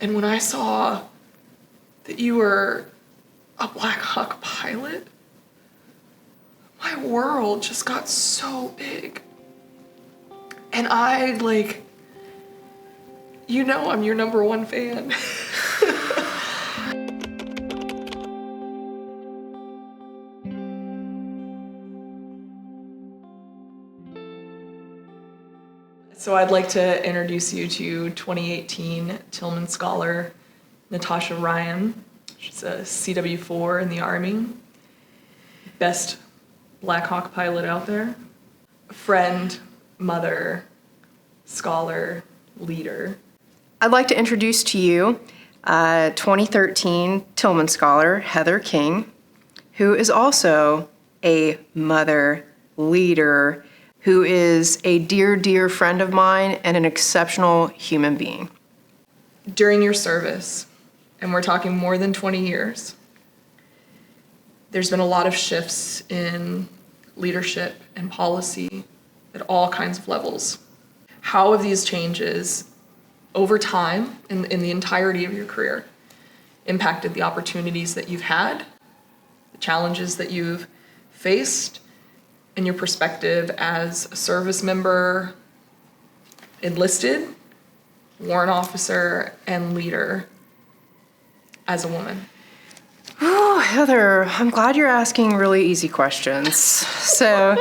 And when I saw that you were a Black Hawk pilot, my world just got so big. And I, like, you know, I'm your number one fan. So I'd like to introduce you to 2018 Tillman Scholar, Natasha Ryan. She's a CW4 in the Army. Best Black Hawk pilot out there. Friend, mother, scholar, leader. I'd like to introduce to you 2013 Tillman Scholar, Heather King, who is also a mother, leader, who is a dear, dear friend of mine and an exceptional human being. During your service, and we're talking more than 20 years, there's been a lot of shifts in leadership and policy at all kinds of levels. How have these changes over time in the entirety of your career impacted the opportunities that you've had, the challenges that you've faced, and your perspective as a service member, enlisted, warrant officer, and leader as a woman? Oh, Heather, I'm glad you're asking really easy questions. So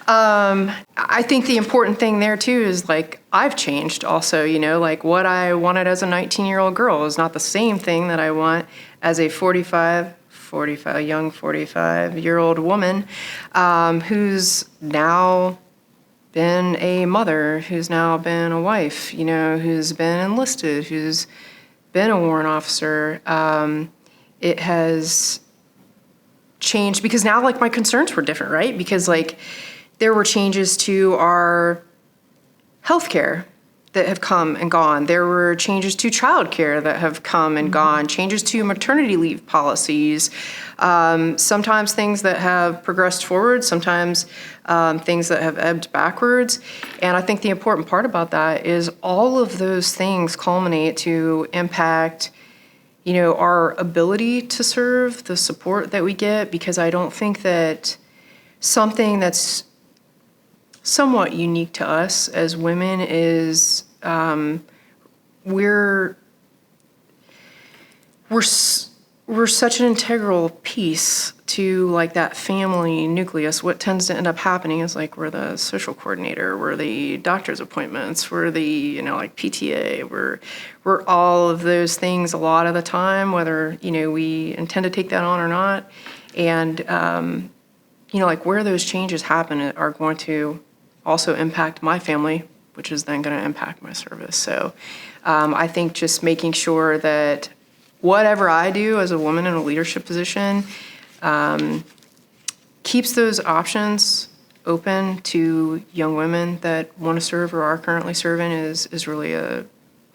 I think the important thing there too is, like, I've changed also, you know, like what I wanted as a 19-year-old girl is not the same thing that I want as a 45-year-old woman who's now been a mother, who's now been a wife, you know, who's been enlisted, who's been a warrant officer. It has changed because now, like, my concerns were different, right? Because, like, there were changes to our healthcare that have come and gone. There were changes to childcare that have come and gone, changes to maternity leave policies, sometimes things that have progressed forward, sometimes things that have ebbed backwards. And I think the important part about that is all of those things culminate to impact, you know, our ability to serve, the support that we get, because I don't think that something that's somewhat unique to us as women is we're such an integral piece to, like, that family nucleus. What tends to end up happening is, like, we're the social coordinator, we're the doctor's appointments, we're the, you know, like, PTA, we're all of those things a lot of the time, whether, you know, we intend to take that on or not. And you know, like, where those changes happen are going to also impact my family, which is then going to impact my service. So I think just making sure that whatever I do as a woman in a leadership position keeps those options open to young women that want to serve or are currently serving is really a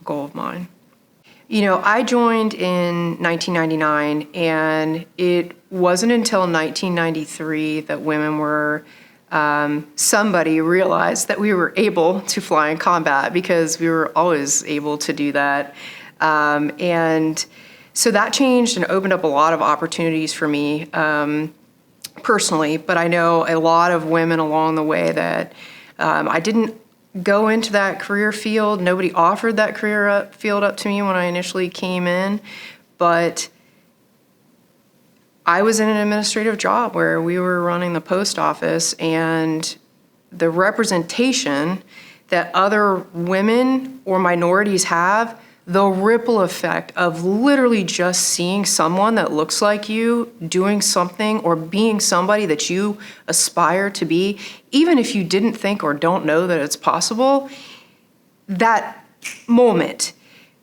goal of mine. You know, I joined in 1999, and it wasn't until 1993 that women were somebody realized that we were able to fly in combat, because we were always able to do that. And so that changed and opened up a lot of opportunities for me personally, but I know a lot of women along the way that I didn't go into that career field. Nobody offered that career field up to me when I initially came in, but I was in an administrative job where we were running the post office, and the representation that other women or minorities have, the ripple effect of literally just seeing someone that looks like you doing something or being somebody that you aspire to be, even if you didn't think or don't know that it's possible, that moment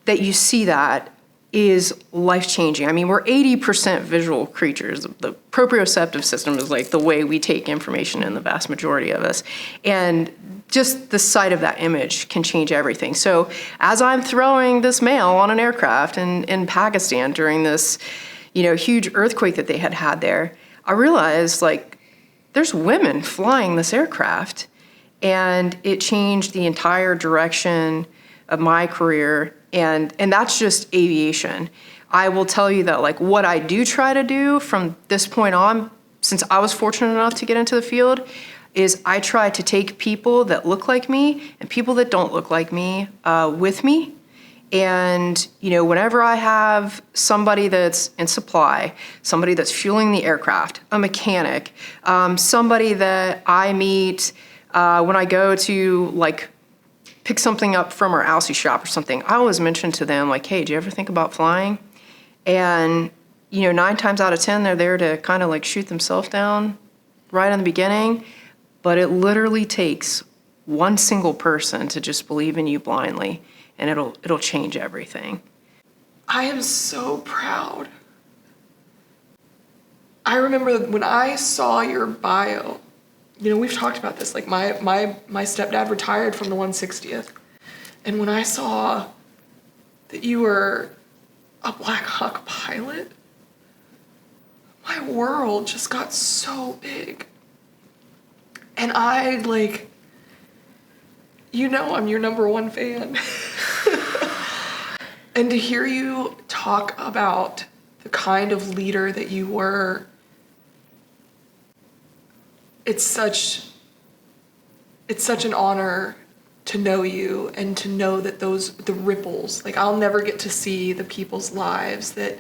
that you see that is life-changing. I mean, we're 80% visual creatures. The proprioceptive system is like the way we take information in the vast majority of us. And just the sight of that image can change everything. So as I'm throwing this mail on an aircraft in Pakistan during this, you know, huge earthquake that they had there, I realized, like, there's women flying this aircraft, and it changed the entire direction of my career And that's just aviation. I will tell you that like what I do try to do from this point on, since I was fortunate enough to get into the field, is I try to take people that look like me and people that don't look like me with me. And, you know, whenever I have somebody that's in supply, somebody that's fueling the aircraft, a mechanic, somebody that I meet when I go to like pick something up from our Alcee shop or something, I always mention to them like, hey, do you ever think about flying? And, you know, 9 times out of 10, they're there to kind of like shoot themselves down right in the beginning. But it literally takes one single person to just believe in you blindly, and it'll change everything. I am so proud. I remember when I saw your bio, you know, we've talked about this, like my stepdad retired from the 160th. And when I saw that you were a Black Hawk pilot, my world just got so big. And I, like, you know, I'm your #1 fan. And to hear you talk about the kind of leader that you were, it's such an honor to know you and to know that the ripples, like I'll never get to see the people's lives that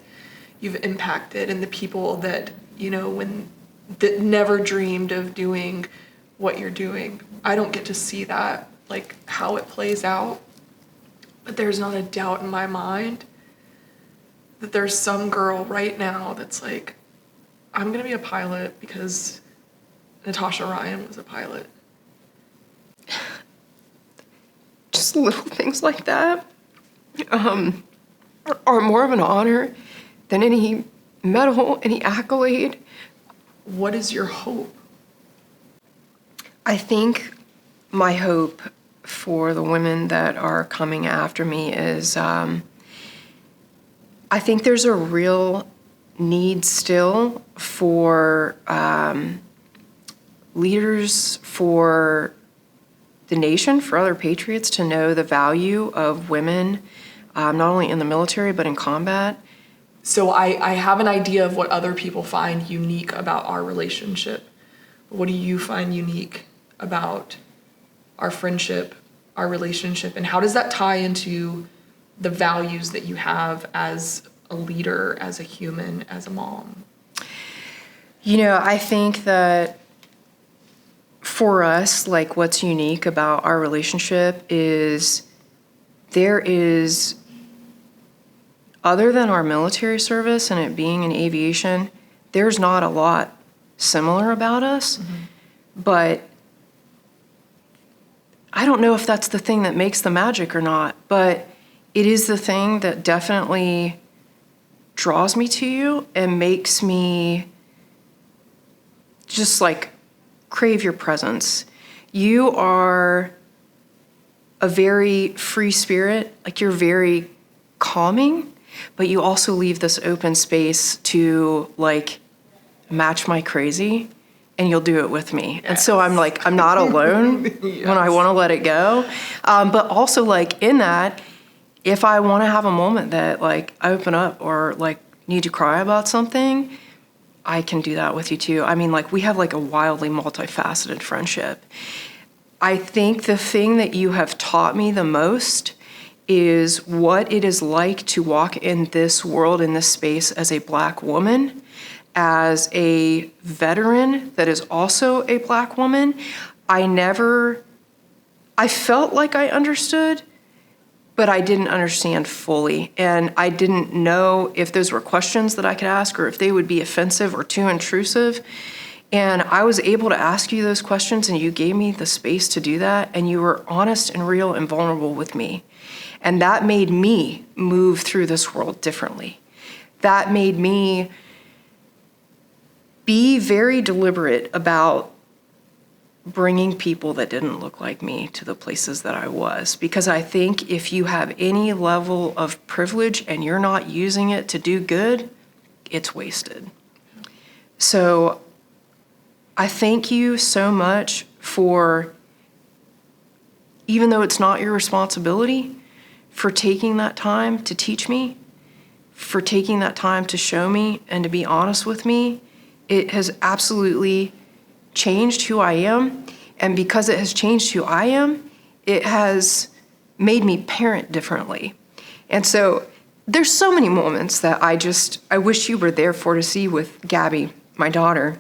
you've impacted and the people that, you know, that never dreamed of doing what you're doing. I don't get to see that, like how it plays out, but there's not a doubt in my mind that there's some girl right now that's like, I'm gonna be a pilot because Natasha Ryan was a pilot. Just little things like that are more of an honor than any medal, any accolade. What is your hope? I think my hope for the women that are coming after me is I think there's a real need still for leaders, for the nation, for other patriots to know the value of women, not only in the military but in combat. So I have an idea of what other people find unique about our relationship. What do you find unique about our friendship, our relationship, and how does that tie into the values that you have as a leader, as a human, as a mom? You know, I think that for us, like what's unique about our relationship is there is, other than our military service and it being in aviation, there's not a lot similar about us. Mm-hmm. But I don't know if that's the thing that makes the magic or not, but it is the thing that definitely draws me to you and makes me just like crave your presence. You are a very free spirit, like you're very calming, but you also leave this open space to like match my crazy, and you'll do it with me. Yes. And so I'm like, I'm not alone yes. when I want to let it go. But also like in that, if I want to have a moment that like I open up or like need to cry about something, I can do that with you too. I mean, like we have like a wildly multifaceted friendship. I think the thing that you have taught me the most is what it is like to walk in this world, in this space as a Black woman, as a veteran that is also a Black woman. I felt like I understood, but I didn't understand fully. And I didn't know if those were questions that I could ask or if they would be offensive or too intrusive. And I was able to ask you those questions, and you gave me the space to do that, and you were honest and real and vulnerable with me. And that made me move through this world differently. That made me be very deliberate about bringing people that didn't look like me to the places that I was. Because I think if you have any level of privilege and you're not using it to do good, it's wasted. So I thank you so much for, even though it's not your responsibility, for taking that time to teach me, for taking that time to show me and to be honest with me. It has absolutely changed who I am. And because it has changed who I am, it has made me parent differently. And so there's so many moments that I wish you were there for to see with Gabby, my daughter.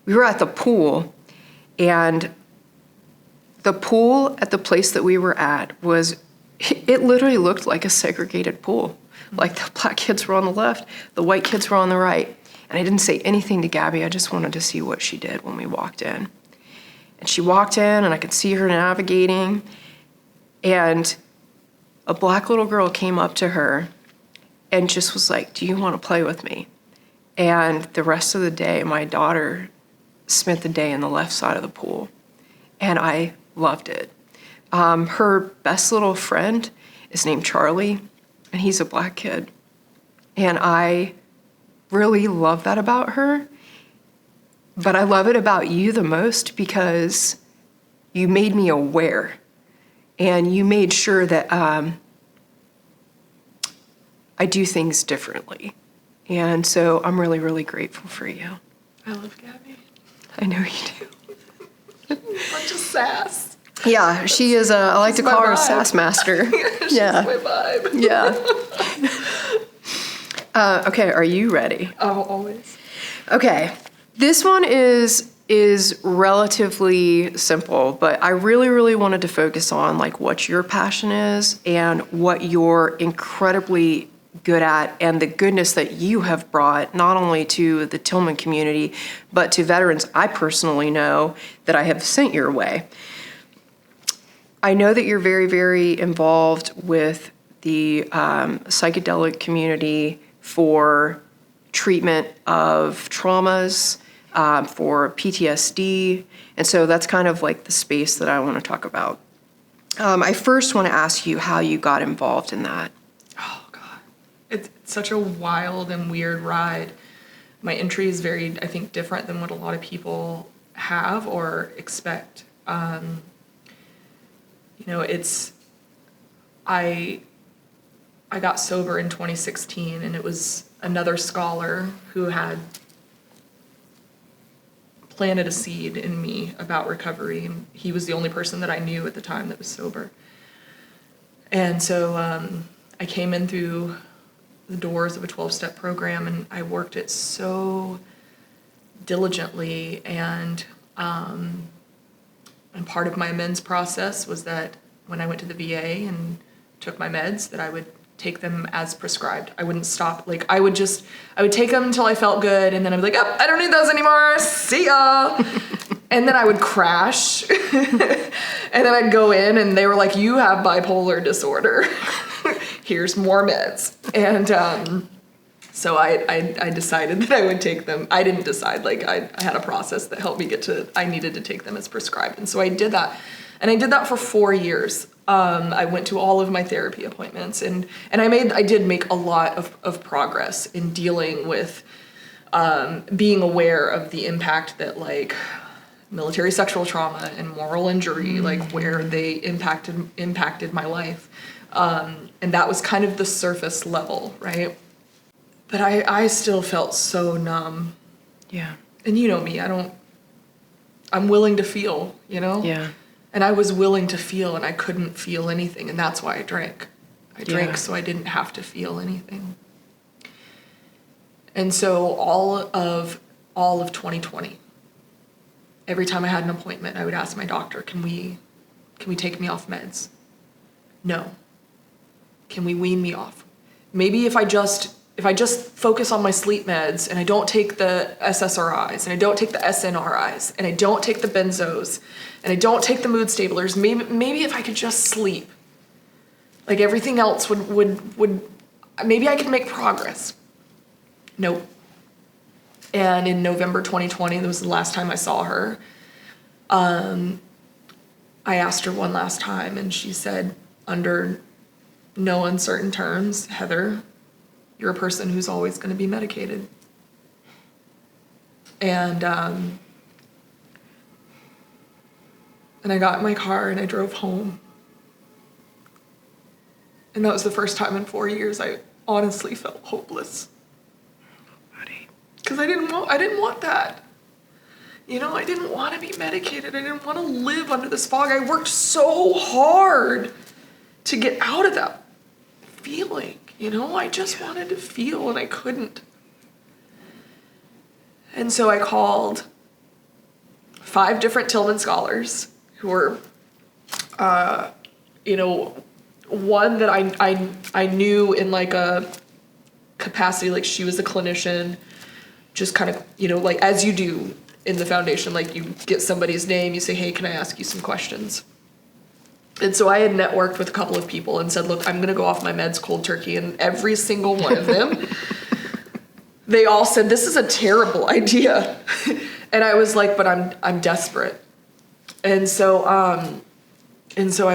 We were at the pool, and the pool at the place that we were at it literally looked like a segregated pool. Like the black kids were on the left, the white kids were on the right. And I didn't say anything to Gabby. I just wanted to see what she did when we walked in. And she walked in, and I could see her navigating. And a black little girl came up to her and just was like, "Do you want to play with me?" And the rest of the day, my daughter spent the day in the left side of the pool. And I loved it. Her best little friend is named Charlie, and he's a black kid. And I really love that about her. But I love it about you the most because you made me aware, and you made sure that I do things differently. And so I'm really, really grateful for you. I love Gabby. I know you do. Bunch of sass. Yeah, she is I like to my call her a vibe. sass master. She's Yeah. my vibe. Yeah. Okay, are you ready? Oh, always. Okay, this one is relatively simple, but I really, really wanted to focus on like what your passion is and what you're incredibly good at, and the goodness that you have brought not only to the Tillman community, but to veterans I personally know that I have sent your way. I know that you're very, very involved with the psychedelic community for treatment of traumas, for PTSD, and so that's kind of like the space that I want to talk about. I first want to ask you how you got involved in that. Oh, God. It's such a wild and weird ride. My entry is very, I think, different than what a lot of people have or expect. I got sober in 2016, and it was another scholar who had planted a seed in me about recovery. And he was the only person that I knew at the time that was sober. And so I came in through the doors of a 12-step program, and I worked it so diligently. And part of my amends process was that when I went to the VA and took my meds, that I would take them as prescribed. I wouldn't stop. Like, I would take them until I felt good, and then I'd be like, oh, I don't need those anymore. See ya. And then I would crash. And then I'd go in, and they were like, you have bipolar disorder. Here's more meds. And so I decided that I would take them. I didn't decide. Like, I had a process that helped me I needed to take them as prescribed. And so I did that. And I did that for 4 years. I went to all of my therapy appointments, and I did make a lot of progress in dealing with being aware of the impact that, like, military sexual trauma and moral injury, like, where they impacted my life. And that was kind of the surface level, right? But I still felt so numb. Yeah. And you know me, I'm willing to feel, you know? Yeah. And I was willing to feel, and I couldn't feel anything, and that's why I drank. I drank so I didn't have to feel anything. And so all of 2020, every time I had an appointment, I would ask my doctor, can we take me off meds? No. Can we wean me off? Maybe if I just focus on my sleep meds, and I don't take the SSRIs, and I don't take the SNRIs, and I don't take the benzos, and I don't take the mood stablers, maybe if I could just sleep, like, everything else would maybe I could make progress. Nope. And in November 2020, that was the last time I saw her, I asked her one last time, and she said, under no uncertain terms, Heather, you're a person who's always going to be medicated. And I got in my car and I drove home. And that was the first time in 4 years I honestly felt hopeless. Because I didn't want that. You know, I didn't want to be medicated. I didn't want to live under this fog. I worked so hard to get out of that feeling. You know, I just wanted to feel and I couldn't. And so I called 5 different Tillman Scholars who were, you know, one that I knew in like a capacity, like she was a clinician, just kind of, you know, like as you do in the foundation, like you get somebody's name, you say, hey, can I ask you some questions? And so I had networked with a couple of people and said, look, I'm going to go off my meds cold turkey. And every single one of them, they all said, this is a terrible idea. And I was like, but I'm desperate. And so I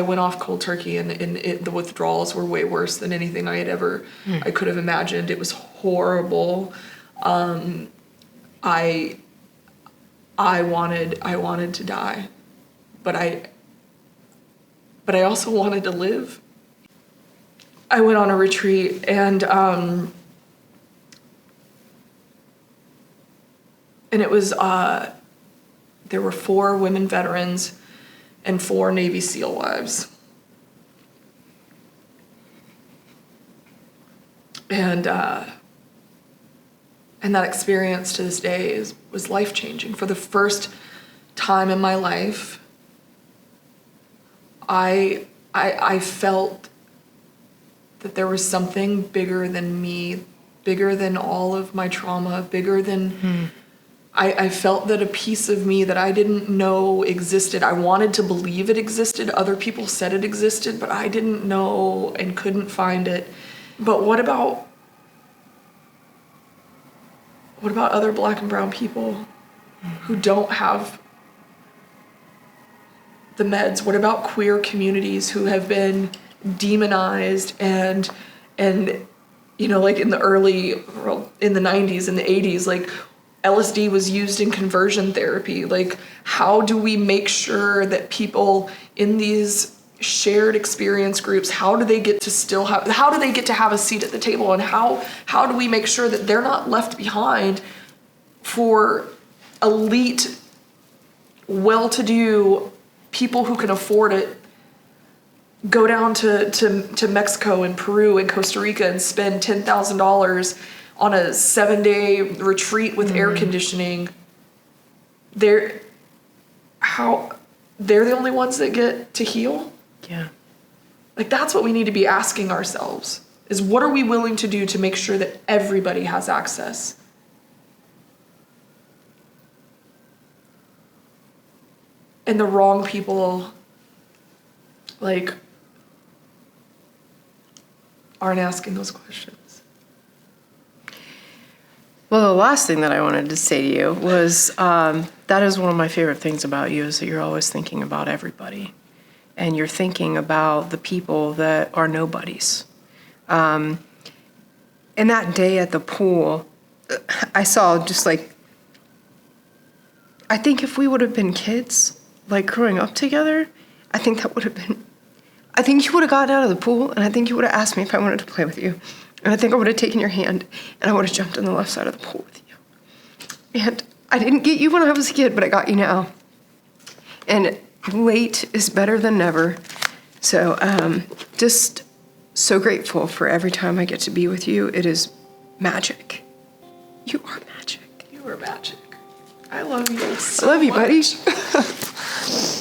went off cold turkey, and the withdrawals were way worse than anything I could have imagined. It was horrible. I wanted to die, but I also wanted to live. I went on a retreat, and it was, there were 4 women veterans and 4 Navy SEAL wives. And that experience to this day was life-changing. For the first time in my life, I felt that there was something bigger than me, bigger than all of my trauma, bigger than... I felt that a piece of me that I didn't know existed. I wanted to believe it existed. Other people said it existed, but I didn't know and couldn't find it. But what about other Black and brown people who don't have the meds? What about queer communities who have been demonized and you know, like in the 90s and the 80s, like LSD was used in conversion therapy. Like, how do we make sure that people in these shared experience groups, how do they get to have a seat at the table, and how do we make sure that they're not left behind for elite, well-to-do people who can afford it go down to Mexico and Peru and Costa Rica and spend $10,000 on a 7-day retreat with air conditioning? They're the only ones that get to heal? Yeah. Like, that's what we need to be asking ourselves, is what are we willing to do to make sure that everybody has access? And the wrong people, like, aren't asking those questions. Well, the last thing that I wanted to say to you was that is one of my favorite things about you, is that you're always thinking about everybody. And you're thinking about the people that are nobodies. And that day at the pool, I saw just like, I think if we would have been kids, like growing up together, I think you would have gotten out of the pool, and I think you would have asked me if I wanted to play with you. And I think I would have taken your hand, and I would have jumped on the left side of the pool with you. And I didn't get you when I was a kid, but I got you now. And late is better than never. So just so grateful for every time I get to be with you. It is magic. You are magic. You are magic. I love you so I love you, much. buddy.